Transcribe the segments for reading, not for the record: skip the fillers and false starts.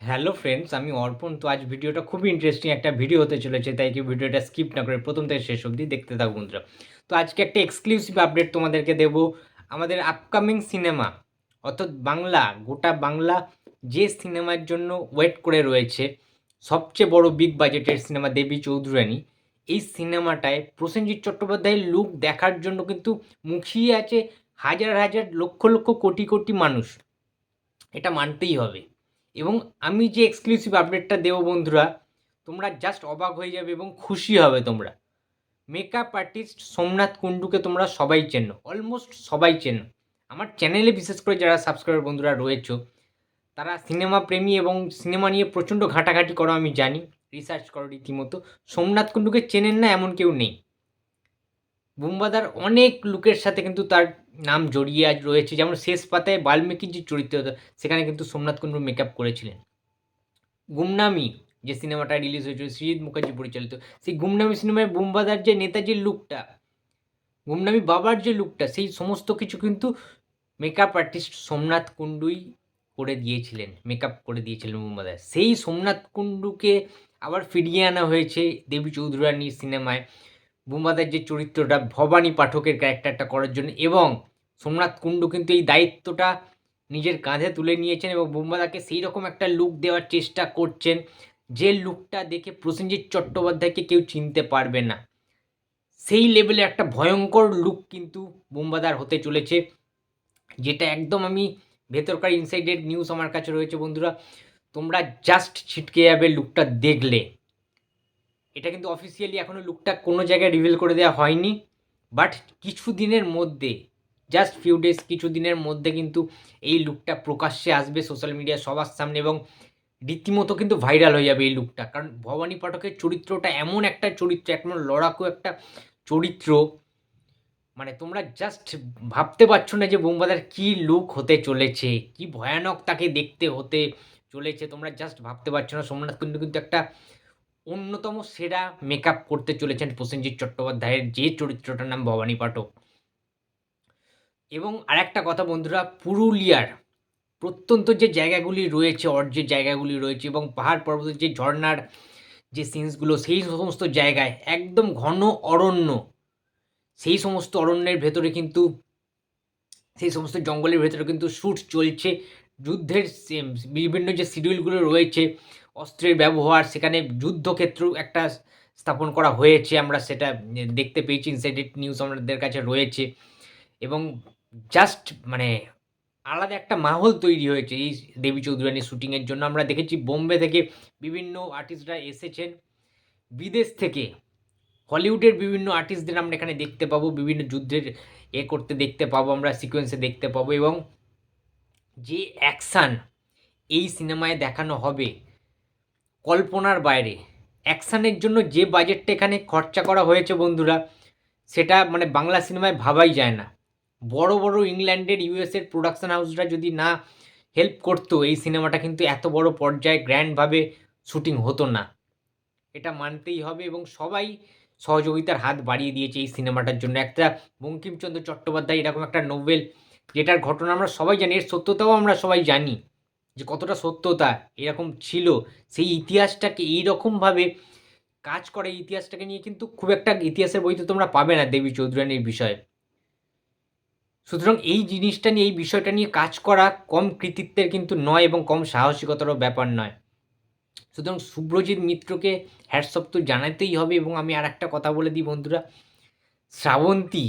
Hello friends, আমি অর্পণ। তো আজ ভিডিওটা খুবই ইন্টারেস্টিং একটা ভিডিও হতে চলেছে, তাই কি ভিডিওটা স্কিপ না করে প্রথম থেকে শেষ অবধি দেখতে থাকুন বন্ধুরা। তো আজকে একটা এক্সক্লুসিভ আপডেট তোমাদেরকে দেব। আমাদের আপকামিং সিনেমা অর্থাৎ বাংলা, গোটা বাংলা যে সিনেমার জন্য ওয়েট করে রয়েছে, সবচেয়ে বড় বিগ বাজেটের সিনেমা দেবী চৌধুরানী, এই সিনেমাটায় প্রসেনজিৎ চট্টোপাধ্যায়ের লুক দেখার জন্য কিন্তু মুখিয়ে আছে হাজার হাজার লক্ষ লক্ষ কোটি কোটি মানুষ। এটা মানতেই হবে। এবং আমি যে এক্সক্লুসিভ আপডেটটা দেবো বন্ধুরা, তোমরা জাস্ট অবাক হয়ে যাবে এবং খুশি হবে তোমরা। মেকআপ আর্টিস্ট সোমনাথ কুণ্ডুকে তোমরা সবাই চেনো, অলমোস্ট সবাই চেনো। আমার চ্যানেলে বিশেষ করে যারা সাবস্ক্রাইবার বন্ধুরা রয়েছে, তারা সিনেমা প্রেমী এবং সিনেমা নিয়ে প্রচণ্ড ঘাঁটাঘাঁটি করো, আমি জানি, রিসার্চ করো রীতিমতো। সোমনাথ কুণ্ডুকে চেনেন না এমন কেউ নেই। বুম্বাদার অনেক লুকের সাথে কিন্তু তার নাম জড়িয়ে আজ রয়েছে, যেমন শেষ পাতায় বাল্মীকির যে চরিত্র হতো, সেখানে কিন্তু সোমনাথ কুণ্ডু মেকআপ করেছিলেন। গুমনামি যে সিনেমাটা রিলিজ হয়েছিল সৃজিত মুখার্জি পরিচালিত, সেই গুমনামি সিনেমায় বুম্বাদার যে নেতাজির লুকটা, গুমনামি বাবার যে লুকটা, সেই সমস্ত কিছু কিন্তু মেকআপ আর্টিস্ট সোমনাথ কুণ্ডুই করে দিয়েছিলেন, মেকআপ করে দিয়েছিলেন বুম্বাদার। সেই সোমনাথ কুণ্ডুকে আবার ফিরিয়ে আনা হয়েছে দেবী চৌধুরানীর সিনেমায় বুম্বাদার যে চরিত্রটা, ভবানী পাঠকের ক্যারেক্টারটা করার জন্য। এবং সোমনাথ কুণ্ডু কিন্তু এই দায়িত্বটা নিজের কাঁধে তুলে নিয়েছেন এবং বুম্বাদাকে সেই রকম একটা লুক দেওয়ার চেষ্টা করছেন, যে লুকটা দেখে প্রসেনজিৎ চট্টোপাধ্যায়কে কেউ চিনতে পারবে না। সেই লেভেলে একটা ভয়ঙ্কর লুক কিন্তু বুম্বাদার হতে চলেছে, যেটা একদম আমি ভেতরকার ইনসাইডেড নিউজ আমার কাছে রয়েছে বন্ধুরা। তোমরা জাস্ট ছিটকে যাবে লুকটা দেখলে। এটা কিন্তু অফিসিয়ালি এখনও লুকটা কোনো জায়গায় রিভিল করে দেওয়া হয়নি, বাট কিছু দিনের মধ্যে, জাস্ট ফিউ ডেজ, কিছু দিনের মধ্যে কিন্তু এই লুকটা প্রকাশ্যে আসবে সোশ্যাল মিডিয়া সবার সামনে এবং রীতিমতো কিন্তু ভাইরাল হয়ে যাবে এই লুকটা। কারণ ভবানী পাঠকের চরিত্রটা এমন একটা চরিত্র, এমন লড়াকু একটা চরিত্র, মানে তোমরা জাস্ট ভাবতে পারছো না যে বুম্বাদার কী লুক হতে চলেছে, কি ভয়ানক তাকে দেখতে হতে চলেছে। তোমরা জাস্ট ভাবতে পারছো না। সোমনাথ কিন্তু একটা অন্যতম সেরা মেকআপ করতে চলেছেন প্রসেনজিৎ চট্টোপাধ্যায়ের যে চরিত্রটার নাম ভবানী পাঠক। এবং আরেকটা কথা বন্ধুরা, পুরুলিয়ার প্রত্যন্ত যে জায়গাগুলি রয়েছে, যে জায়গাগুলি রয়েছে এবং পাহাড় পর্বতের যে ঝর্ণার যে সিনসগুলো, সেই সমস্ত জায়গায় একদম ঘন অরণ্য, সেই সমস্ত অরণ্যের ভেতরে কিন্তু, সেই সমস্ত জঙ্গলের ভেতরে কিন্তু শ্যুট চলছে। যুদ্ধের বিভিন্ন যে শিডিউলগুলো রয়েছে, অস্ত্রের ব্যবহার, সেখানে যুদ্ধক্ষেত্র একটা স্থাপন করা হয়েছে, আমরা সেটা দেখতে পেয়েছি, ইনসাইডেড নিউজ আমাদের কাছে রয়েছে। এবং জাস্ট মানে আলাদা একটা মাহল তৈরি হয়েছে এই দেবী চৌধুরানী শ্যুটিংয়ের জন্য। আমরা দেখেছি বোম্বে থেকে বিভিন্ন আর্টিস্টরা এসেছেন, বিদেশ থেকে হলিউডের বিভিন্ন আর্টিস্টদের আমরা এখানে দেখতে পাবো, বিভিন্ন যুদ্ধের করতে দেখতে পাবো, আমরা সিকোয়েন্সে দেখতে পাবো। এবং যে অ্যাকশান এই সিনেমায় দেখানো হবে কল্পনার বাইরে। অ্যাকশানের জন্য যে বাজেটটা এখানে খরচা করা হয়েছে বন্ধুরা, সেটা মানে বাংলা সিনেমায় ভাবাই যায় না। বড় বড় ইংল্যান্ডের, ইউএসের প্রোডাকশন হাউসরা যদি না হেল্প করতো, এই সিনেমাটা কিন্তু এত বড় পর্যায়ে গ্র্যান্ডভাবে শ্যুটিং হতো না, এটা মানতেই হবে। এবং সবাই সহযোগিতার হাত বাড়িয়ে দিয়েছে এই সিনেমাটার জন্য। একটা বঙ্কিমচন্দ্র চট্টোপাধ্যায় এরকম একটা নোবেল, যেটার ঘটনা আমরা সবাই জানি, এর সত্যতাও আমরা সবাই জানি যে কতটা সত্যতা এরকম ছিল, সেই ইতিহাসটাকে এইরকমভাবে কাজ করে, ইতিহাসটাকে নিয়ে কিন্তু খুব একটা ইতিহাসের বইতে তোমরা পাবে না দেবী চৌধুরানীর বিষয়ে। সুতরাং এই জিনিসটা নিয়ে, এই বিষয়টা নিয়ে কাজ করা কম কৃতিত্বের কিন্তু নয় এবং কম সাহসিকতারও ব্যাপার নয়। সুতরাং শুভ্রজিৎ মিত্রকে হ্যাটস অফ তো জানাতেই হবে। এবং আমি আর একটা কথা বলে দিই বন্ধুরা, শ্রাবন্তী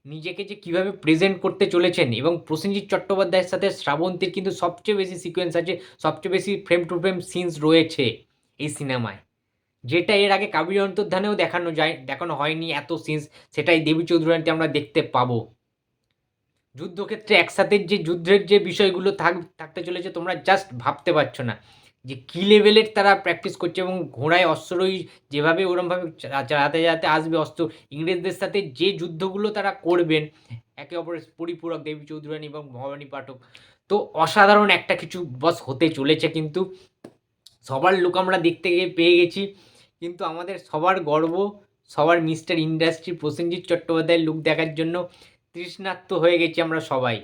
নিজেকে যে কীভাবে প্রেজেন্ট করতে চলেছেন, এবং প্রসেনজিৎ চট্টোপাধ্যায়ের সাথে শ্রাবন্তীর কিন্তু সবচেয়ে বেশি সিকোয়েন্স আছে, সবচেয়ে বেশি ফ্রেম টু ফ্রেম সিনস রয়েছে এই সিনেমায়, যেটা এর আগে কাবির অন্তর্ধানেও দেখানো হয়নি এত সিনস, সেটাই দেবী চৌধুরানীতে আমরা দেখতে পাবো। যুদ্ধক্ষেত্রে একসাথে যে যুদ্ধের যে বিষয়গুলো থাকতে চলেছে, তোমরা জাস্ট ভাবতে পারছো না যে কী লেভেলের তারা প্র্যাকটিস করছে। এবং ঘোড়ায় অস্ত্রই যেভাবে ওরমভাবে চালাতে চালাতে আসবে অস্ত্র, ইংরেজদের সাথে যে যুদ্ধগুলো তারা করবেন, একে অপরের পরিপূরক দেবী চৌধুরানী এবং ভবানী পাঠক, তো অসাধারণ একটা কিছু বস হতে চলেছে। কিন্তু সবার লুক আমরা দেখতে পেয়ে গেছি, কিন্তু আমাদের সবার গর্ব, সবার মিস্টার ইন্ডাস্ট্রি প্রসেনজিৎ চট্টোপাধ্যায়ের লুক দেখার জন্য তৃষ্ণার্ত হয়ে গেছি আমরা সবাই,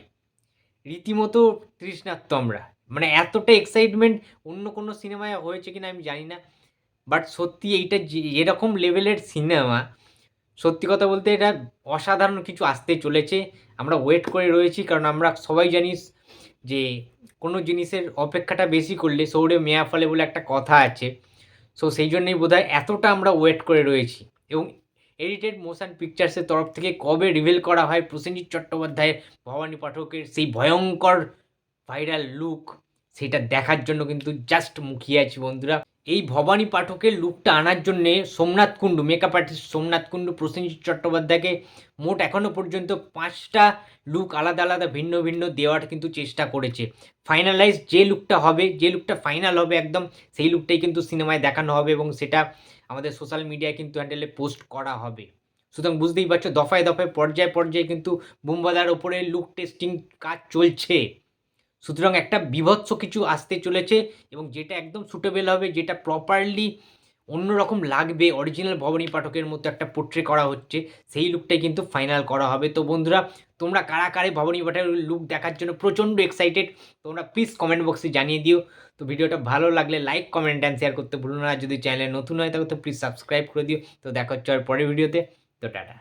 রীতিমতো তৃষ্ণার্ত আমরা। মানে এতটা এক্সাইটমেন্ট অন্য কোনো সিনেমায় হয়েছে কিনা আমি জানি না। বাট সত্যি এইটা যেরকম লেভেলের সিনেমা, সত্যি কথা বলতে এটা অসাধারণ কিছু আসতে চলেছে। আমরা ওয়েট করে রয়েছি, কারণ আমরা সবাই জানি যে কোনো জিনিসের অপেক্ষাটা বেশি করলে সৌরে মেয়া ফলে বলে একটা কথা আছে। সো সেই জন্যই বোধহয় এতটা আমরা ওয়েট করে রয়েছি। এবং এডিটেড মোশন পিকচার্সের তরফ থেকে কবে রিভিল করা হয় প্রসেনজিৎ চট্টোপাধ্যায়ের ভবানী পাঠকের সেই ভয়ঙ্কর ভাইরাল লুক, সেটা দেখার জন্য কিন্তু জাস্ট মুখিয়ে আছি বন্ধুরা। এই ভবানী পাঠকের লুকটা আনার জন্যে সোমনাথ কুণ্ডু, মেকআপ আর্টিস্ট সোমনাথ কুণ্ডু প্রসেনজিৎ চট্টোপাধ্যায়কে মোট এখনও পর্যন্ত 5টা লুক আলাদা আলাদা ভিন্ন ভিন্ন দেওয়ার কিন্তু চেষ্টা করেছে। ফাইনালাইজ যে লুকটা হবে, যে লুকটা ফাইনাল হবে একদম, সেই লুকটাই কিন্তু সিনেমায় দেখানো হবে এবং সেটা আমাদের সোশ্যাল মিডিয়ায় কিন্তু হ্যান্ডেলে পোস্ট করা হবে। সুতরাং বুঝতেই পারছো, দফায় দফায় পর্যায়ে পর্যায়ে কিন্তু বুমবাদার ওপরে লুক টেস্টিং কাজ চলছে। সুতরাং একটা বীভৎস কিছু আসতে চলেছে এবং যেটা একদম সুটেবল হবে, যেটা প্রপারলি অন্যরকম লাগবে, অরিজিনাল ভবানী পাঠকের মতো একটা পোট্রে করা হচ্ছে, সেই লুকটাই কিন্তু ফাইনাল করা হবে। তো বন্ধুরা, তোমরা কারা কারে ভবানী পাঠকের লুক দেখার জন্য প্রচণ্ড এক্সাইটেড, তোমরা প্লিজ কমেন্ট বক্সে জানিয়ে দিও। তো ভিডিওটা ভালো লাগলে লাইক, কমেন্ট অ্যান্ড শেয়ার করতে ভুলো না। যদি চ্যানেলে নতুন হয় তাহলে তো প্লিজ সাবস্ক্রাইব করে দিও। তো দেখা হচ্ছে আর পরের ভিডিওতে। তো টাটা।